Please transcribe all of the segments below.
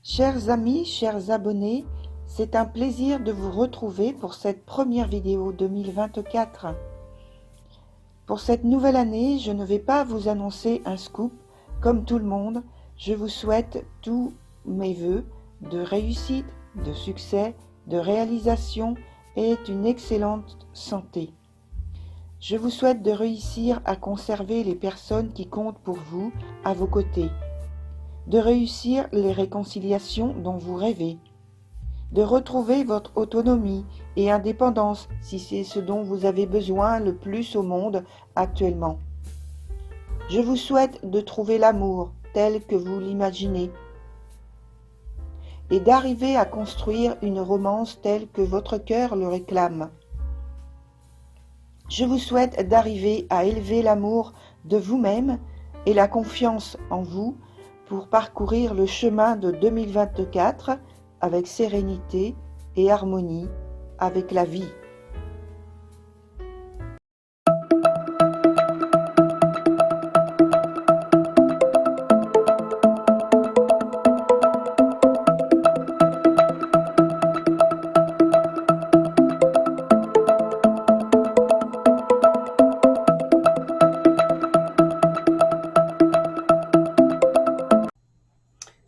Chers amis, chers abonnés, c'est un plaisir de vous retrouver pour cette première vidéo 2024. Pour cette nouvelle année, je ne vais pas vous annoncer un scoop. Comme tout le monde, je vous souhaite tous mes vœux de réussite, de succès, de réalisation et une excellente santé. Je vous souhaite de réussir à conserver les personnes qui comptent pour vous à vos côtés, de réussir les réconciliations dont vous rêvez, de retrouver votre autonomie et indépendance si c'est ce dont vous avez besoin le plus au monde actuellement. Je vous souhaite de trouver l'amour tel que vous l'imaginez et d'arriver à construire une romance telle que votre cœur le réclame. Je vous souhaite d'arriver à élever l'amour de vous-même et la confiance en vous pour parcourir le chemin de 2024 avec sérénité et harmonie avec la vie.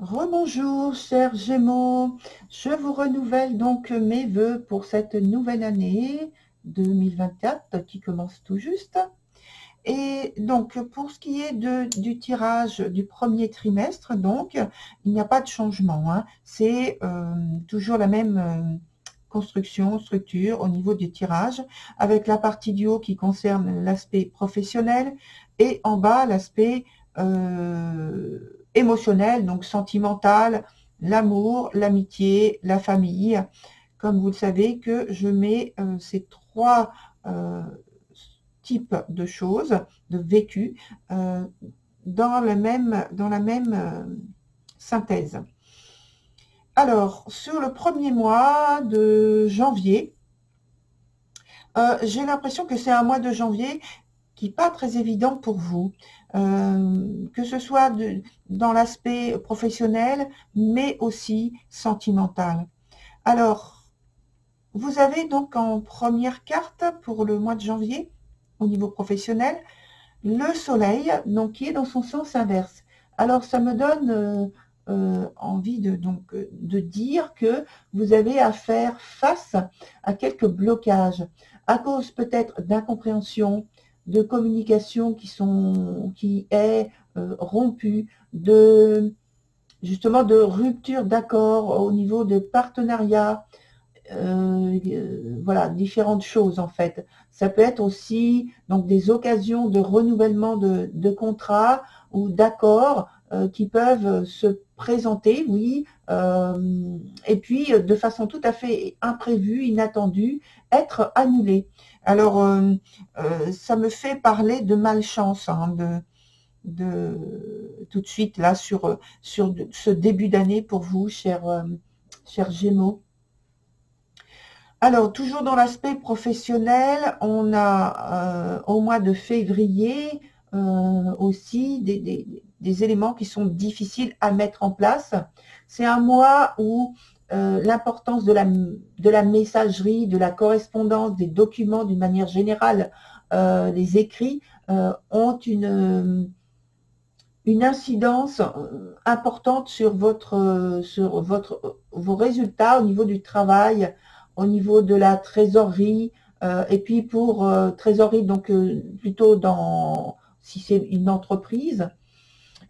Rebonjour chers Gémeaux, je vous renouvelle donc mes vœux pour cette nouvelle année 2024 qui commence tout juste. Et donc pour ce qui est du tirage du premier trimestre, donc il n'y a pas de changement, hein. C'est toujours la même construction, structure au niveau du tirage, avec la partie du haut qui concerne l'aspect professionnel et en bas l'aspect émotionnel, donc sentimental, l'amour, l'amitié, la famille. Comme vous le savez que je mets ces trois types de choses, de vécu, dans la même synthèse. Alors, sur le premier mois de janvier, j'ai l'impression que c'est un mois de janvier qui n'est pas très évident pour vous, que ce soit dans l'aspect professionnel, mais aussi sentimental. Alors, vous avez donc en première carte pour le mois de janvier, au niveau professionnel, le soleil, donc qui est dans son sens inverse. Alors, ça me donne envie de dire que vous avez à faire face à quelques blocages, à cause peut-être d'incompréhension, de communication qui est rompue, justement de rupture d'accord au niveau de partenariat, voilà, différentes choses en fait. Ça peut être aussi donc des occasions de renouvellement de contrats ou d'accords qui peuvent se présenter, oui, et puis de façon tout à fait imprévue, inattendue, être annulés. Alors, ça me fait parler de malchance, hein, tout de suite là sur ce début d'année pour vous, chers Gémeaux. Alors, toujours dans l'aspect professionnel, on a au mois de février aussi des éléments qui sont difficiles à mettre en place. C'est un mois où l'importance de la messagerie, de la correspondance, des documents d'une manière générale, les écrits, ont une incidence importante sur vos résultats au niveau du travail, au niveau de la trésorerie, et puis pour trésorerie, donc plutôt si c'est une entreprise,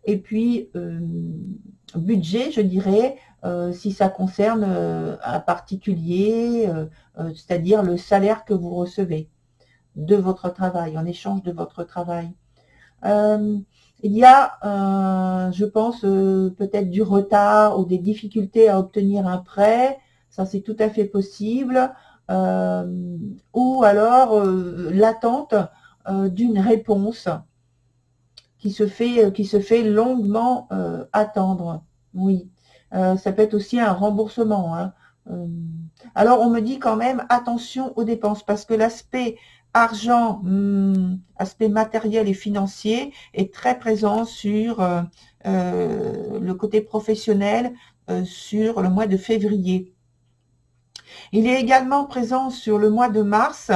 et puis budget, je dirais, si ça concerne un particulier, c'est-à-dire le salaire que vous recevez de votre travail, en échange de votre travail. Il y a, je pense, peut-être du retard ou des difficultés à obtenir un prêt, ça c'est tout à fait possible, ou alors l'attente d'une réponse qui se fait longuement attendre. Oui, ça peut être aussi un remboursement, hein. Alors on me dit quand même attention aux dépenses, parce que l'aspect argent, aspect matériel et financier est très présent sur le côté professionnel, sur le mois de février. Il est également présent sur le mois de mars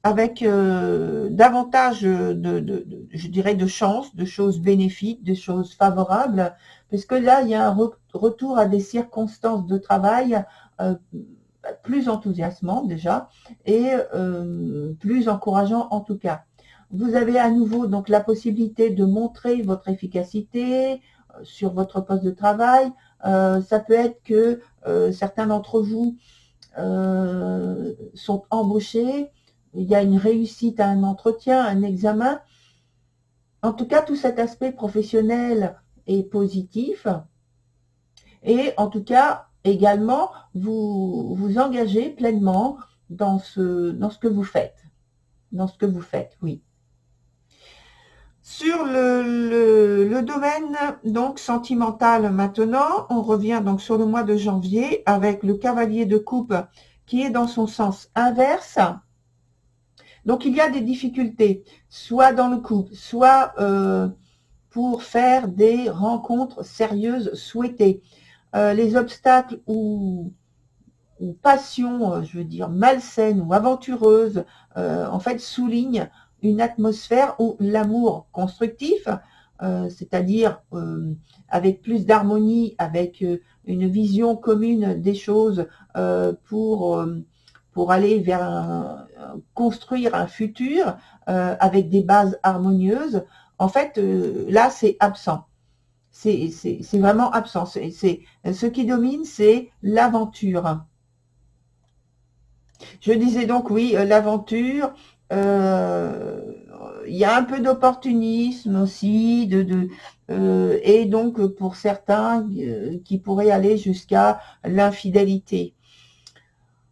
avec davantage je dirais, de chance, de choses bénéfiques, de choses favorables, puisque là, il y a un retour à des circonstances de travail plus enthousiasmantes déjà, et plus encourageant en tout cas. Vous avez à nouveau donc la possibilité de montrer votre efficacité sur votre poste de travail. Ça peut être que certains d'entre vous sont embauchés, il y a une réussite à un entretien, un examen. En tout cas, tout cet aspect professionnel est positif. Et en tout cas, également, vous vous engagez pleinement dans ce que vous faites. Dans ce que vous faites, oui. Sur le domaine donc sentimental maintenant, on revient donc sur le mois de janvier avec le cavalier de coupe qui est dans son sens inverse. Donc il y a des difficultés, soit dans le couple, soit pour faire des rencontres sérieuses souhaitées. Les obstacles ou passions, je veux dire, malsaines ou aventureuses, en fait, soulignent une atmosphère où l'amour constructif, c'est-à-dire avec plus d'harmonie, avec une vision commune des choses pour aller vers construire un futur avec des bases harmonieuses, en fait, là, c'est absent. C'est vraiment absent. Ce qui domine, c'est l'aventure. Je disais donc, oui, l'aventure, il y a un peu d'opportunisme aussi, et donc pour certains qui pourraient aller jusqu'à l'infidélité.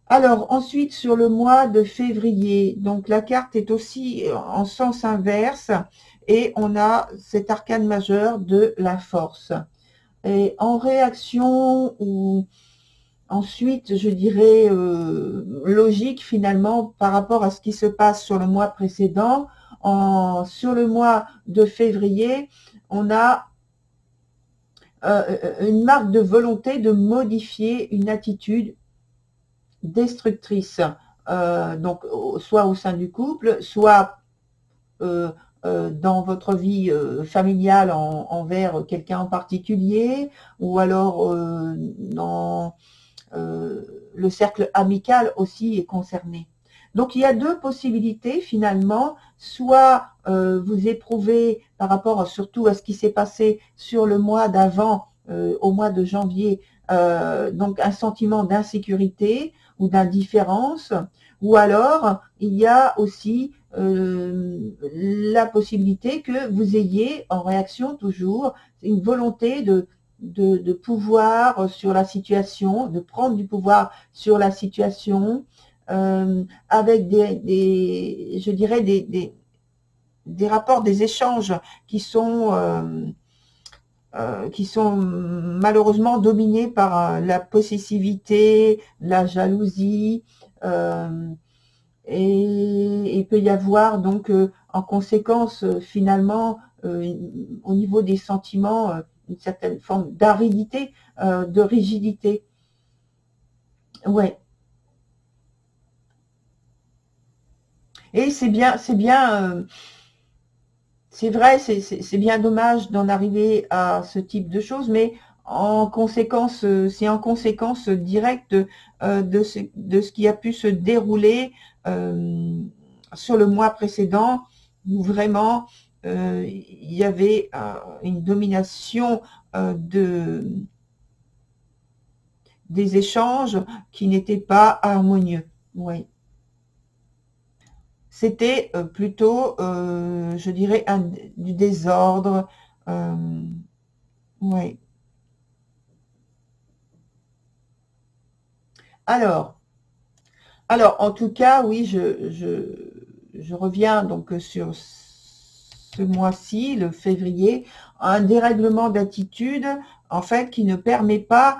Alors ensuite, sur le mois de février, donc la carte est aussi en sens inverse et on a cet arcane majeur de la force. Et en réaction ou ensuite, je dirais, logique finalement par rapport à ce qui se passe sur le mois précédent, sur le mois de février, on a une marque de volonté de modifier une attitude destructrice, donc soit au sein du couple, soit dans votre vie familiale envers quelqu'un en particulier, ou alors dans le cercle amical aussi est concerné. Donc il y a deux possibilités finalement, soit vous éprouvez par rapport surtout à ce qui s'est passé sur le mois d'avant, au mois de janvier, donc un sentiment d'insécurité ou d'indifférence, ou alors il y a aussi la possibilité que vous ayez en réaction toujours une volonté de pouvoir sur la situation, de prendre du pouvoir sur la situation, avec je dirais des rapports, des échanges qui sont malheureusement dominés par la possessivité, la jalousie, et il peut y avoir donc en conséquence finalement au niveau des sentiments une certaine forme d'aridité, de rigidité. Ouais. Et c'est vrai, c'est bien dommage d'en arriver à ce type de choses, mais en conséquence, c'est en conséquence directe de ce qui a pu se dérouler sur le mois précédent, où vraiment il y avait une domination des échanges qui n'étaient pas harmonieux. Oui. C'était plutôt, je dirais, du désordre. Oui. Alors, en tout cas, oui, je reviens donc sur ce mois-ci, le février, un dérèglement d'attitude, en fait, qui ne permet pas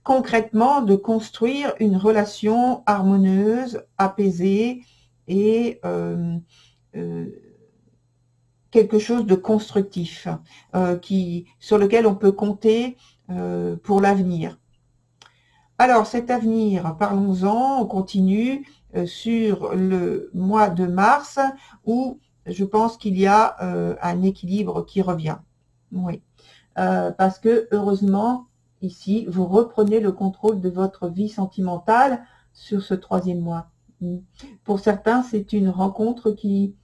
concrètement de construire une relation harmonieuse, apaisée et quelque chose de constructif sur lequel on peut compter pour l'avenir. Alors cet avenir, parlons-en, on continue sur le mois de mars où je pense qu'il y a un équilibre qui revient. Oui, parce que heureusement, ici, vous reprenez le contrôle de votre vie sentimentale sur ce troisième mois. Pour certains, c'est une rencontre qui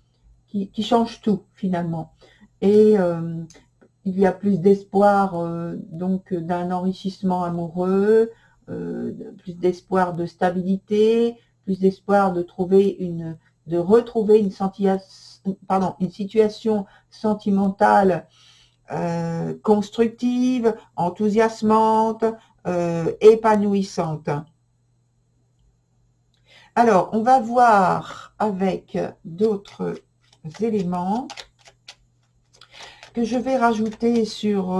change tout finalement. Et il y a plus d'espoir donc d'un enrichissement amoureux, plus d'espoir de stabilité, plus d'espoir de retrouver une situation sentimentale constructive, enthousiasmante, épanouissante. Alors, on va voir avec d'autres éléments que je vais rajouter sur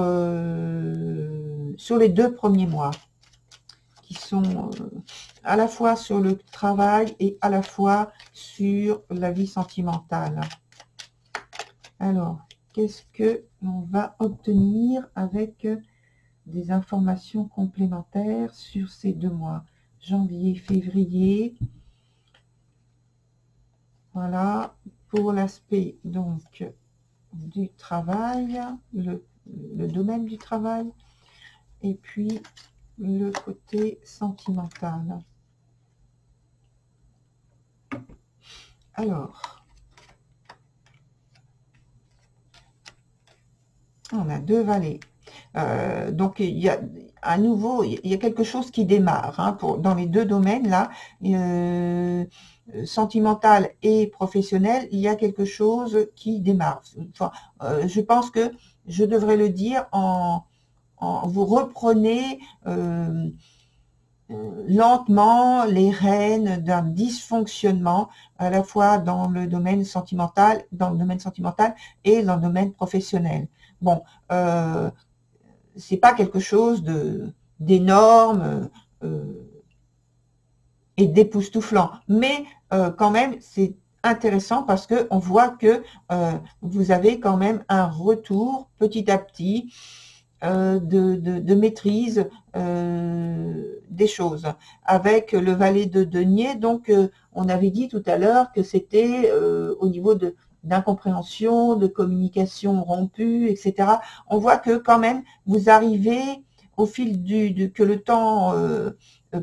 les 2 premiers mois, qui sont à la fois sur le travail et à la fois sur la vie sentimentale. Alors, qu'est-ce que l'on va obtenir avec des informations complémentaires sur ces 2 mois? Janvier, février. Voilà, pour l'aspect donc du travail, le domaine du travail, et puis le côté sentimental. Alors, on a 2 valets. Donc il y a à nouveau, il y a quelque chose qui démarre hein, dans les 2 domaines là, sentimental et professionnel, il y a quelque chose qui démarre. Enfin, je pense que je devrais le dire vous reprenez lentement les rênes d'un dysfonctionnement à la fois dans le domaine sentimental et dans le domaine professionnel. Bon, c'est pas quelque chose d'énorme et d'époustouflant, mais quand même c'est intéressant parce que on voit que vous avez quand même un retour petit à petit de maîtrise des choses. Avec le valet de denier, donc on avait dit tout à l'heure que c'était au niveau d'incompréhension, de communication rompue, etc. On voit que quand même vous arrivez au fil que le temps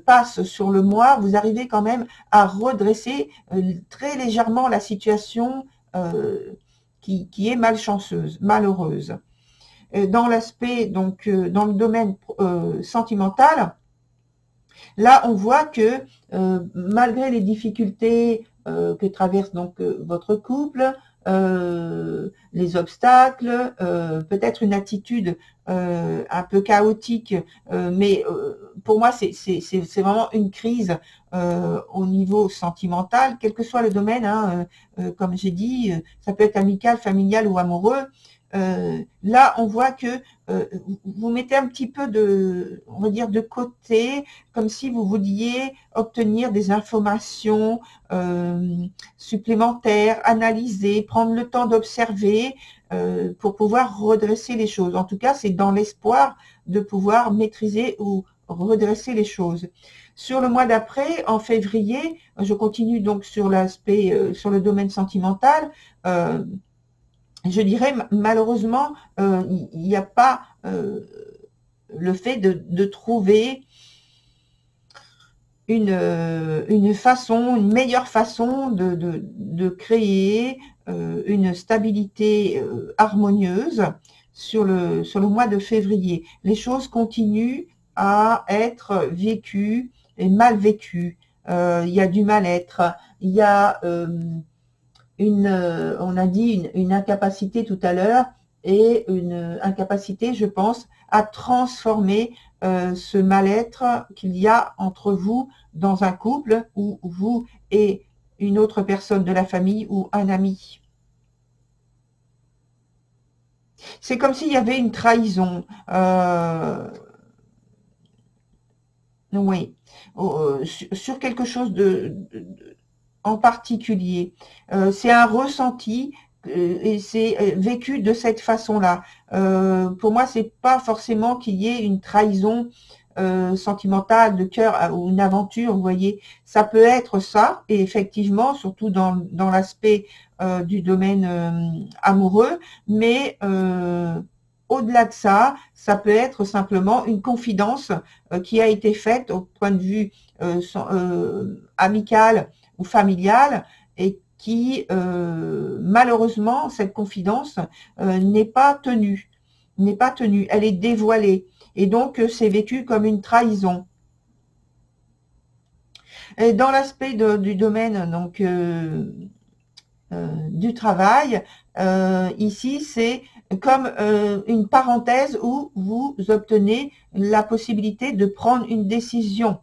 passe sur le mois, vous arrivez quand même à redresser très légèrement la situation qui est malchanceuse, malheureuse. Dans l'aspect, donc dans le domaine sentimental, là on voit que malgré les difficultés que traverse donc votre couple, les obstacles, peut-être une attitude un peu chaotique, mais pour moi c'est vraiment une crise au niveau sentimental, quel que soit le domaine, hein, comme j'ai dit, ça peut être amical, familial ou amoureux. Là, on voit que vous mettez un petit peu on va dire, de côté, comme si vous vouliez obtenir des informations supplémentaires, analyser, prendre le temps d'observer pour pouvoir redresser les choses. En tout cas, c'est dans l'espoir de pouvoir maîtriser ou redresser les choses. Sur le mois d'après, en février, je continue donc sur l'aspect, sur le domaine sentimental. Je dirais malheureusement, il n'y a pas le fait de trouver une meilleure façon de créer une stabilité harmonieuse sur le mois de février. Les choses continuent à être vécues et mal vécues. Il y a du mal-être, il y a on a dit une incapacité tout à l'heure, et une incapacité, je pense, à transformer ce mal-être qu'il y a entre vous dans un couple, ou vous et une autre personne de la famille ou un ami. C'est comme s'il y avait une trahison. Oui, sur quelque chose en particulier. C'est un ressenti et c'est vécu de cette façon-là. Pour moi, c'est pas forcément qu'il y ait une trahison sentimentale de cœur ou une aventure, vous voyez. Ça peut être ça, et effectivement, surtout dans l'aspect du domaine amoureux, mais au-delà de ça, ça peut être simplement une confidence qui a été faite au point de vue amical ou familial, et qui, malheureusement, cette confidence n'est pas tenue, elle est dévoilée, et donc c'est vécu comme une trahison. Et dans l'aspect du domaine donc du travail, ici c'est comme une parenthèse où vous obtenez la possibilité de prendre une décision.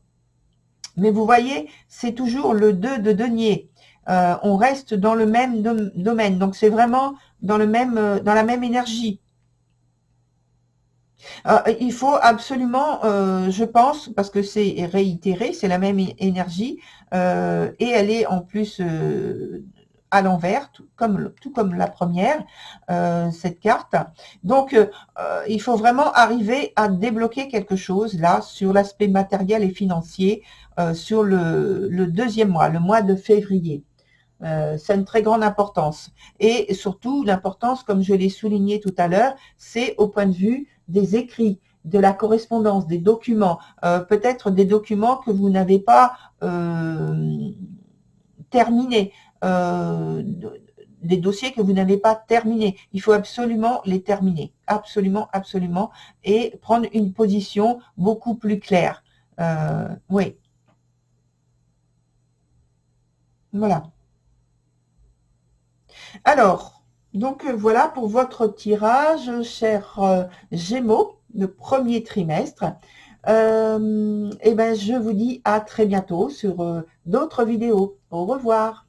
Mais vous voyez, c'est toujours le 2 de denier. On reste dans le même domaine. Donc, c'est vraiment dans la même énergie. Il faut absolument, je pense, parce que c'est réitéré, c'est la même énergie, et elle est en plus à l'envers, tout comme la première, cette carte. Donc, il faut vraiment arriver à débloquer quelque chose là sur l'aspect matériel et financier sur le deuxième mois, le mois de février. C'est une très grande importance. Et surtout, l'importance, comme je l'ai souligné tout à l'heure, c'est au point de vue des écrits, de la correspondance, des documents, peut-être des documents que vous n'avez pas terminés, des dossiers que vous n'avez pas terminés. Il faut absolument les terminer, absolument, absolument, et prendre une position beaucoup plus claire. Oui, voilà. Alors, donc voilà pour votre tirage, chers Gémeaux, le premier trimestre. Et ben, je vous dis à très bientôt sur d'autres vidéos. Au revoir.